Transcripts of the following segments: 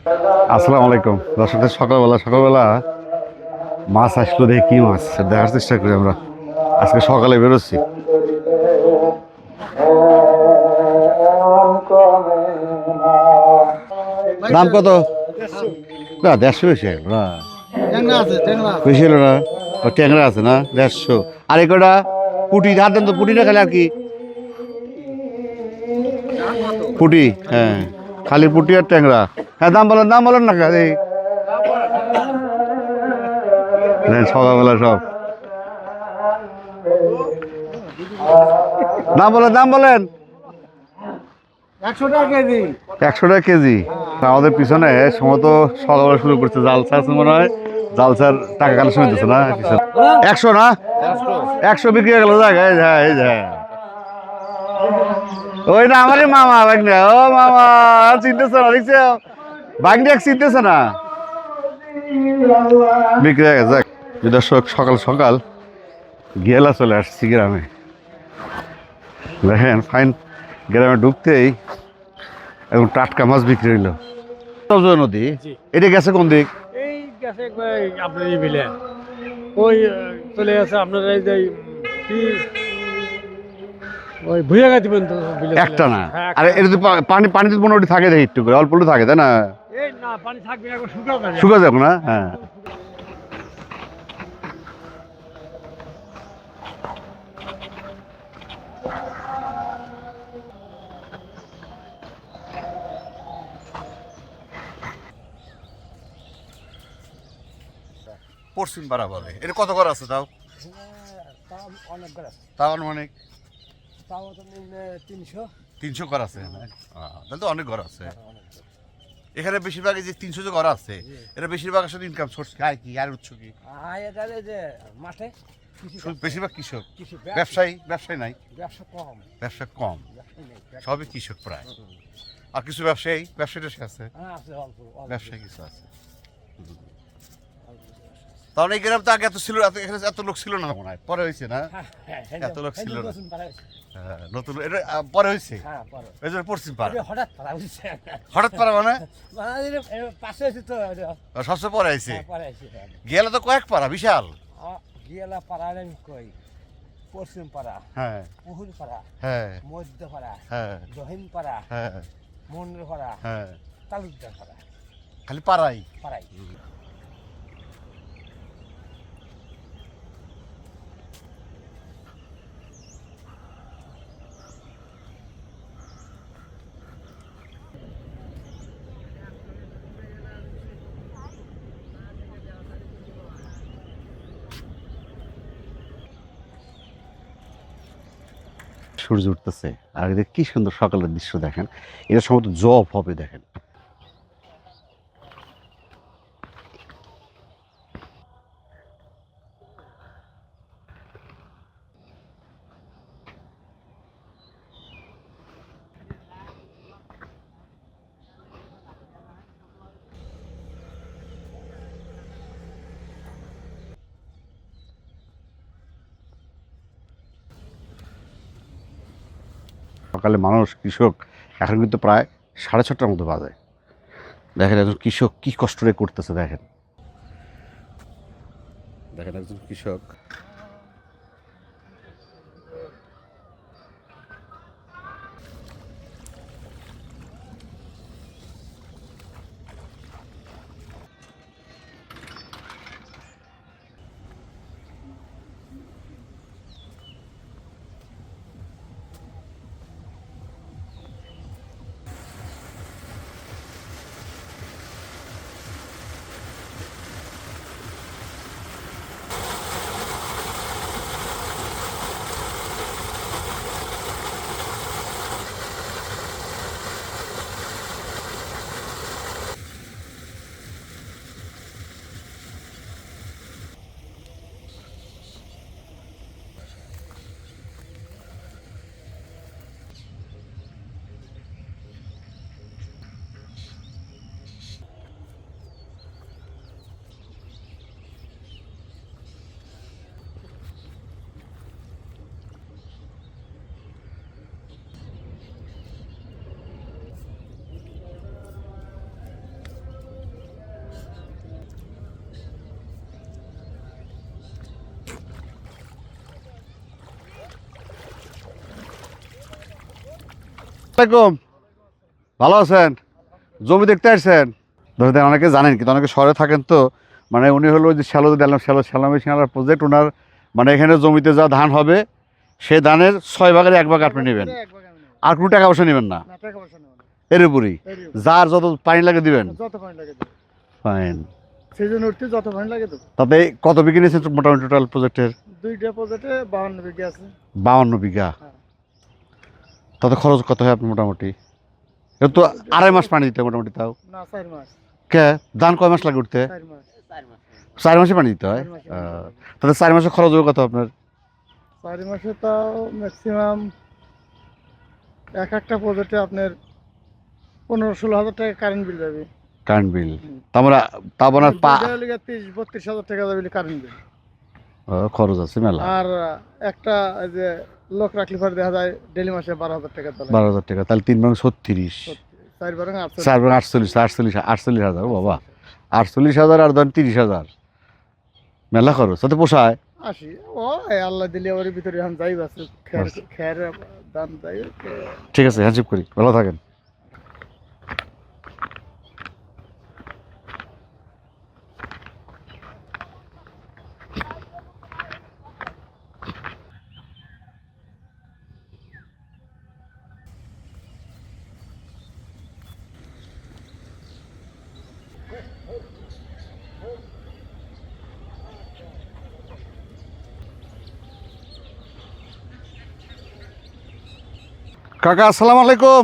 আসসালামু আলাইকুম দর্শক। সকালবেলা মাছ আসলো, দেখি কি মাছ দেখার চেষ্টা করি আমরা। আজকে সকালে বেরোচ্ছি। দাম কত? না 150 বেশি হলো না, বেশি হলো না। ও ট্যাংরা আছে না 150। আর এই কটা পুটি ধার দেন তো, পুটি না খালি আর কি পুটি? হ্যাঁ, খালি পুটি আর ট্যাংরা। হ্যাঁ, দাম বলেন না এই সকালবেলা সব দাম বলেন। 100 টাকা কেজি। 100 টাকা কেজি। আমাদের পিছনে সম্ভবত সকালবেলা শুরু করছে, জালসা আছে মনে হয়। জালসার টাকা কালেকশন হইতেছে না পিছনে। 100 না, 100 বিক্রি হয়ে গেল জায়গায়। হ্যাঁ, এই যে ওই না আমারই মামা ভাগ্নে। ও মামা চিনতেছে না, দেখছে ভাগ্নে চিনতেছে না, বিক্রি হয়ে গেছে। দর্শক সকাল সকাল গেলা চলে আসছি গ্রামে। দেখেন ফাইন, গ্রামে ঢুকতেই এবং টাটকা মাছ বিক্রি হইল। নদী এটা গেছে কোন দিক? এই গেছে আপনার এই বিলে ওই চলে গেছে আপনার এই যে কি ওই ভুইয়াগাতি পর্যন্ত বিলে একটা না। আর এটা তো পানি তো মোটামুটি থাকে, দেখি একটু করে অল্প একটু থাকে, তাই না? এই না পানি থাকবে না, শুকাও যাবে। শুকা যাবে না। হ্যাঁ, পশ্চিম পাড়া বলে। এটা কত ঘর আছে তাও? অনেক করে তাও অনেক, তাও তো 300 300 ঘর আছে। তাহলে তো অনেক ঘর আছে এখানে। বেশিরভাগ এই যে 300 যে ঘর আছে, এটা বেশিরভাগ আসলে ইনকাম সোর্স আয় কি, আর উৎস কি? তাহলে যে মাঠে বেশিরভাগ কৃষক। কৃষি ব্যবসায়ী নাই, ব্যবসা কম, ব্যবসা কম, ব্যবসা নেই, সবই কৃষক প্রায়। আর কিছু ব্যবসায়ী আছে, আছে অল্প ব্যবসায়ী কিছু আছে। তাহলে এই গ্রাম তো আগে এত ছিল, এখানে এত লোক ছিল না মনে হয়, পরে হয়েছে না? এত লোক ছিল না, নতুন এটা পরে হয়েছে। ওই জন্য পশ্চিম পাড়া হঠাৎ পাড়া মানে পাশে আছে তো সবচেয়ে পরে আইছে। গেলে গেলে তো কয়েক পাড়া বিশাল। গেলা পাড়া আমি কই পশ্চিম পাড়া, হ্যাঁ, পুহুর পাড়া, হ্যাঁ, মধ্য পাড়া, হ্যাঁ, দহিন পাড়া, হ্যাঁ, মন্ডল পাড়া, হ্যাঁ, তালুকদার পাড়া, খালি পাড়াই। পাড়াই। সূর্য উঠতেছে আর এদের কি সুন্দর সকালের দৃশ্য দেখেন। এটা সম্ভবত জব হবে দেখেন। সকালে মানুষ কৃষক এখন কিন্তু প্রায় 6:30টার মতো বাজে। দেখেন একজন কৃষক কি কষ্ট করে করতেছে। দেখেন একজন কৃষক আসসালামাইকুম, ভালো আছেন? জমি দেখতে আসছেন? ধরেন অনেকে জানেন কিন্তু অনেকে শহরে থাকেন তো, মানে উনি হলো যে শ্যালো দিলাম শ্যালো সিঙ্গালার প্রজেক্ট, ওনার মানে এখানে জমিতে যা ধান হবে সেই ধানের 6 ভাগের 1 ভাগ আপনি নেবেন, আর কোনো টাকা পয়সা নেবেন না, এর উপরই যার যত পানি লাগে দিবেন। ফাইন। যত পানি লাগে তো। তাতে কত বিঘা নিয়েছেন মোটামুটি টোটাল প্রজেক্টের? 2টা প্রজেক্টে 52 বিঘা আছে। 52 বিঘা। তাতে খরচ কত হয় আপনি মোটামুটি? এটা তো 2.5 মাস পানি দিতে হয় মোটামুটি, তাও না 4 মাস। কে ধান কয় মাস লাগে উঠতে? 4 মাস। 4 মাসে পানি দিতে হয়। তাহলে 4 মাসে খরচ হবে কত আপনার? 4 মাসে তাও ম্যাক্সিমাম একটা প্রজেক্টে আপনার 15-16 হাজার টাকা কারেন্ট বিল যাবে। কারেন্ট বিল তারপর 30-32 হাজার টাকা যাবে কারেন্ট বিল। খরচ আছে মেলা। আর একটা যে লোক রাখলে পরে দেখা যায় ডেলি মাসে 12,000 টাকা তোলে। 12,000 টাকা, তাহলে 3 ভাগ 36, 4 ভাগ 4 ভাগ 48 হাজার। বাবা, 48,000 আর ধরেন 30,000, মেলা খরচ। তাতে পোষায়? 80 ও আল্লাহ দিলে ওর ভিতরে এখন যাই আছে খের দাম যাই। ঠিক আছে, হ্যান্ডশেক করি, ভালো থাকেন। কাকা আসসালামু আলাইকুম,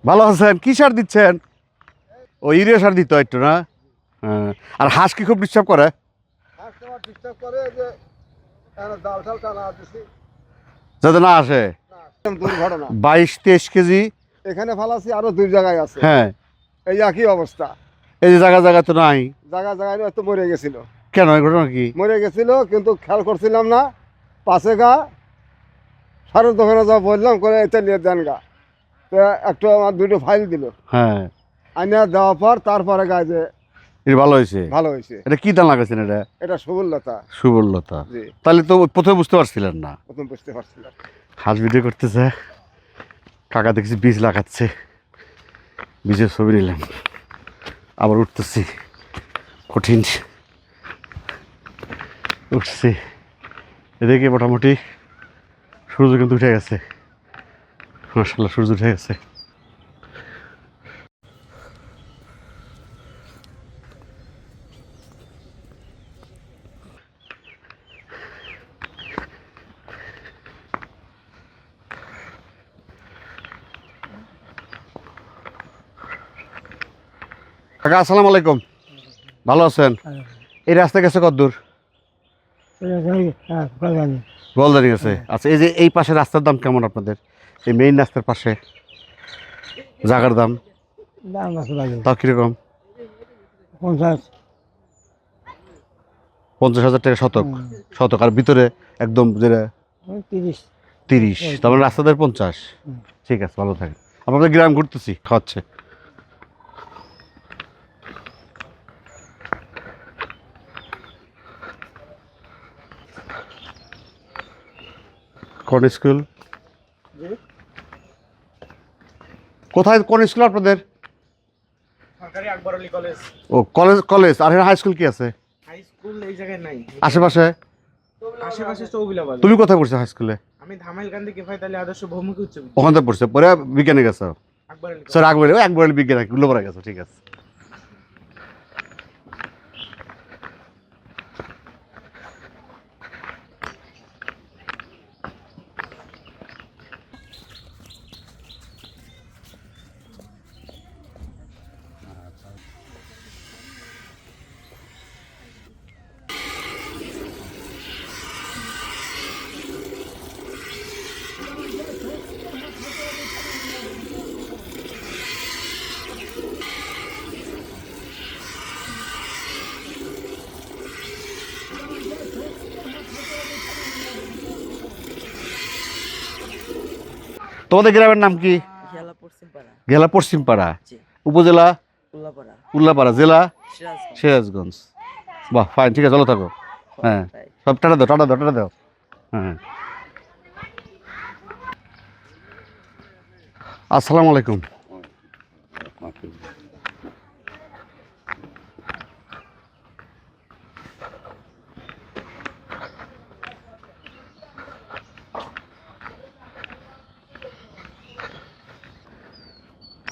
ভালো আছেন? কি সার দিচ্ছেন? ও ইউরিয়া সার দিতে হয় একটু না? হ্যাঁ। আর হাঁস কি খুব ডিস্টার্ব করে? যাতে না আসে। দুর্ঘটনা 22-23 কেজি এখানে ফালাছি, আরো 2 জায়গায় আছে। হ্যাঁ, এই একই অবস্থা, এই যে জায়গা জায়গা তো নাই। জায়গা জায়গায় তো মরে গেছিল। কেন, এই ঘটনা কি? মরে গেছিল কিন্তু খেয়াল করছিলাম না। পাশে গা সারের দোকানে যা বললাম করে এটা নিয়ে দেন গা, তো একটু আমার 2টো ফাইল দিল। হ্যাঁ, আনিয়া দেওয়ার পর তারপরে গায়ে যে এটা ভালো হয়েছে। ভালো হয়েছে। এটা কি দাম লাগাইছেন? এটা এটা সবুল্লতা। সুবর্ণতা। জি, তাহলে তো প্রথমে বুঝতে পারছিলেন না। প্রথম বুঝতে পারছিলাম। হাঁস ভিডিও করতেছে, কাকা দেখছি বীজ লাগাচ্ছে, বীজের ছবি নিলাম, আবার উঠতেছি, কঠিন উঠছি। এদিকে মোটামুটি সূর্য কিন্তু উঠে গেছে, মাশাআল্লাহ সূর্য উঠে গেছে। কাকা আসসালামু আলাইকুম, ভালো আছেন? এই রাস্তা গেছে কত দূর? গোলদারি গেছে। আচ্ছা, এই যে এই পাশে রাস্তার দাম কেমন আপনাদের? এই মেইন রাস্তার পাশে জায়গার দাম তাও কিরকম? 50,000 টাকা শতক। শতক আর ভিতরে একদম যেটা 30, তারপরে রাস্তাদের 50। ঠিক আছে, ভালো থাকে। আপনাদের গ্রাম ঘুরতেছি, খাওয়াচ্ছে। কোন স্কুল? কোথায়, কোন স্কুল আপনাদের? সরকারি আকবর আলী কলেজ। ও কলেজ, কলেজ। আর হাই স্কুল কি আছে? হাই স্কুল এই জায়গায় নাই। আশেপাশে? আশেপাশে চৌবিলা বাজার। তুমি কোথায় পড়ছো হাই স্কুলে? আমি ধামাইলকান্দি কেফায়েত আলী আদর্শ বহুমুখী উচ্চ বিদ্যালয়। ওখানে পড়ছে, পরে বিজ্ঞানে গেছো? আকবর আলী স্যার আকবর আলী বিজ্ঞান গুলোপাড়া গেছো, ঠিক আছে। তোমাদের গ্রামের নাম কি? গেলা পশ্চিম পাড়া। গেলা পশ্চিম পাড়া, জি। উপজেলা উল্লাপাড়া। উল্লাপাড়া, জেলা সিরাজগঞ্জ। সিরাজগঞ্জ। বাহ, ফাইন, ঠিক আছে, চলো থাকো। হ্যাঁ, সব টাটা দাও, টাটা দাও, টাটা দাও। হ্যাঁ। আসসালামু আলাইকুম।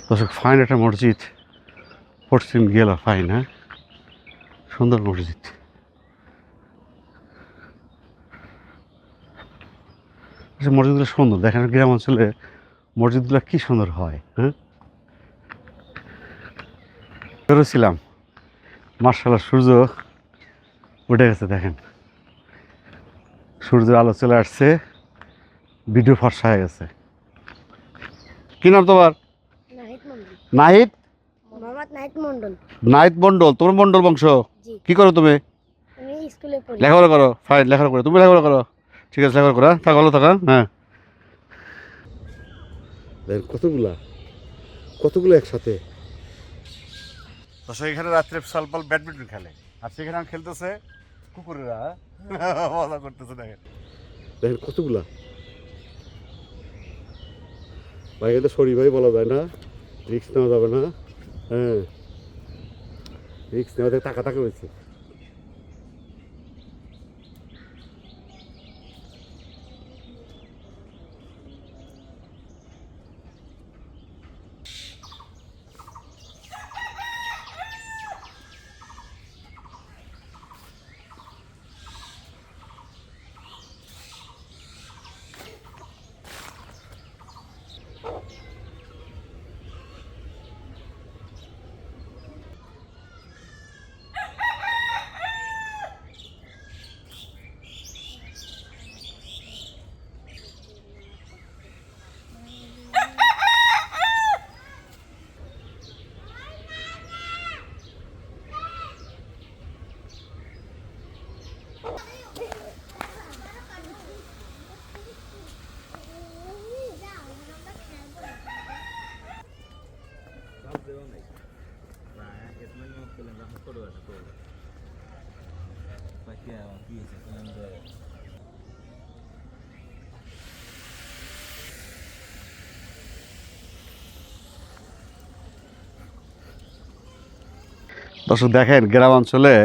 দর্শক ফাইন একটা মসজিদ, পশ্চিম গেলা ফাইন, হ্যাঁ সুন্দর মসজিদ। মসজিদগুলো সুন্দর, দেখেন গ্রাম অঞ্চলে মসজিদগুলো কি সুন্দর হয়। হ্যাঁ বেরোছিলাম, মার্শাল্লাহ সূর্য উঠে গেছে, দেখেন সূর্যের আলো চলে আসছে, ভিডিও ফর্সা হয়ে গেছে। কি নাম তোমার? নাহিদ। নাহিদ মন্ডল। তোমার মন্ডল বংশ? কি করো তুমি? লেখাপড়া করো? ফাইন, লেখাপড়া করো। তুমি লেখাপড়া করো? ঠিক আছে, লেখাপড়া করো। থাকা ভালো থাকা। হ্যাঁ কতগুলো একসাথে। দর্শক এখানে রাত্রে সালপাল ব্যাডমিন্টন খেলে, আর সেখানে খেলতেছে কুকুরেরা, মজা করতেছে। দেখেন দেখেন কতগুলা ভাই, এটা সরি ভাই বলা যায় না, রিক্স নেওয়া যাবে না। হ্যাঁ রিক্স নেওয়া যায়, টাকা টাকা হয়েছে। দর্শক দেখেন গ্রাম অঞ্চলে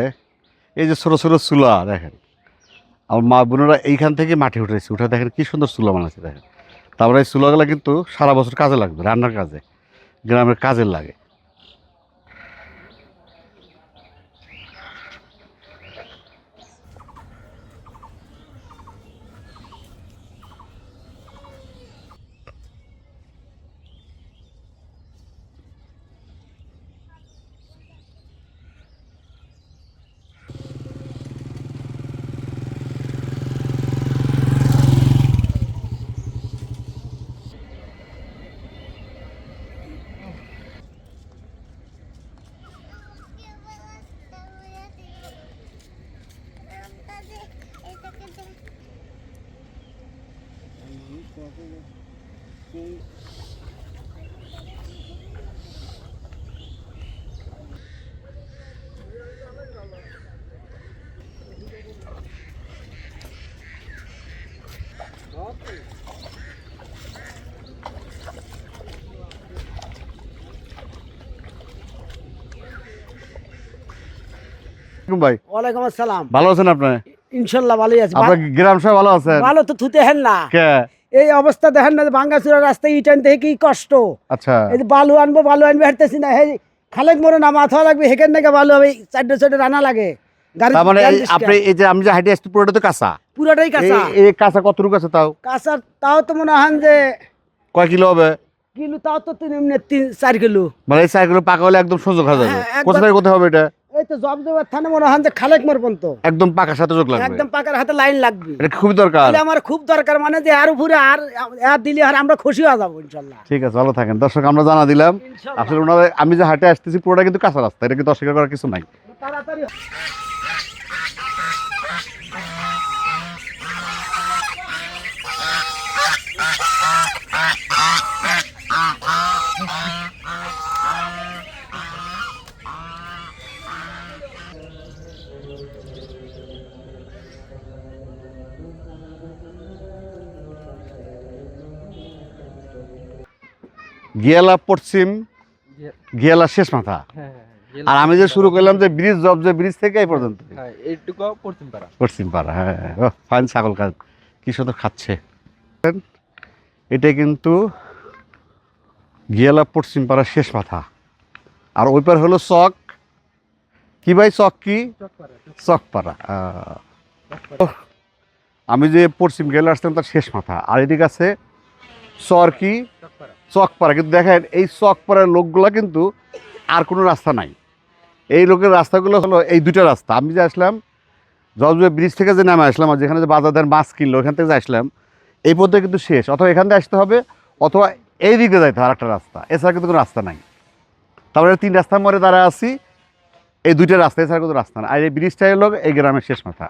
এই যে ছোটো ছোটো চুলা, দেখেন আমার মা বোনেরা এইখান থেকে মাটি উঠেছে, উঠে দেখেন কি সুন্দর চুলা বানাচ্ছে। দেখেন তারপরে এই চুলাগুলো কিন্তু সারা বছর কাজে লাগবে, রান্নার কাজে, গ্রামের কাজে লাগে। ভাই ওয়ালাইকুম আসসালাম। ভালো আছেন আপনি? ইনশাল্লাহ ভালোই আছে। আপনার গ্রাম সবাই ভালো আছেন? ভালো তো থুতে হেন না, কে এই অবস্থা দেখেন না, ভাঙ্গাচুরা রাস্তায় ইট আনতে কি কষ্ট। আচ্ছা এই যে বালু আনবো হাঁটতেছি না, হে খালেক মরে না মাথা লাগবে, হেকেন নাকি বালু হবে, চারটে চারটে রানা লাগে গাড়ি। তার মানে আপনি এই যে আমি যে হাইটে আসছি পুরোটা তো কাঁচা? পুরোটাই কাঁচা। এই কাঁচা কতটুকু আছে তাও? কাঁচা তাও তো মনে হয় যে কয় কিলো হবে? কিলো তাও তো 3-4 কিলো। মানে এই 4 কিলো পাকা হলে একদম সোজা খাওয়া যাবে। হ্যাঁ, একদম। কোথায় কোথায় হবে এটা? এই তো জব দেওয়ার থানে মনে হয় যে খালেক মর পর্যন্ত একদম পাকার সাথে যোগ লাগবে, একদম পাকার হাতে লাইন লাগবে। এটা খুবই দরকার। তাহলে আমার খুব দরকার, মানে যে আর উপরে আর দিলে আর আমরা খুশি হয়ে যাবো ইনশাল্লাহ। ঠিক আছে, ভালো থাকেন। দর্শক আমরা জানা দিলাম আসলে ওনাদের, আমি যে হাটে আসতেছি পুরোটা কিন্তু কাঁচা রাস্তা, এটা কিন্তু অস্বীকার করার কিছু নাই। তাড়াতাড়ি গিয়ালা পশ্চিম, গিয়ালা শেষ মাথা। আর আমি যে শুরু করলাম যে ব্রিজ জব, যে ব্রিজ থেকে এই পর্যন্ত এইটুকু পশ্চিম পাড়া। পশ্চিম পাড়া। হ্যাঁ, ফাইন ছাগল কাজ কি সুন্দর খাচ্ছে। এটা কিন্তু গিয়ালা পশ্চিম পাড়া শেষ মাথা। আর ওই পার হলো চক, কি ভাই চক কি? চকপাড়া। আমি যে পশ্চিম গেলে আসতাম তার শেষ মাথা। আর এদিকে আছে চর কি? চকপাড়া। কিন্তু দেখেন এই চকপাড়ার লোকগুলা কিন্তু আর কোনো রাস্তা নাই। এই লোকের রাস্তাগুলো হলো এই দুইটা রাস্তা। আমি যে আসলাম জজবে ব্রিজ থেকে যে নামে আসলাম, আর যেখানে যে বাজারদার মাছ কিনলো ওখান থেকে যে আসলাম, এই পথে কিন্তু শেষ। অথবা এখান থেকে আসতে হবে, অথবা এই দিকে যাইতে হবে আরেকটা রাস্তা। এছাড়া কিন্তু কোনো রাস্তা নাই। তারপরে 3 রাস্তার মোড়ে দাঁড়ায় আছি, এই দুইটা রাস্তা, এছাড়া কোনো রাস্তা না। আর এই ব্রিজটাই হলো এই গ্রামের শেষ মাথা।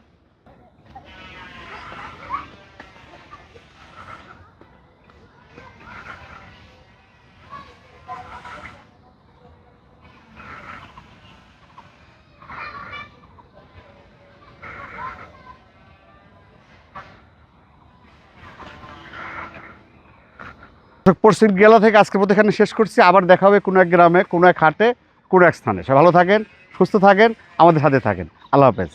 পশ্চিম গেলা থেকে আজকের মতো এখানে শেষ করছি। আবার দেখা হবে কোনো এক গ্রামে, কোনো এক হাটে, কোনো এক স্থানে। সব ভালো থাকেন, সুস্থ থাকেন, আমাদের সাথে থাকেন। আল্লাহ হাফেজ।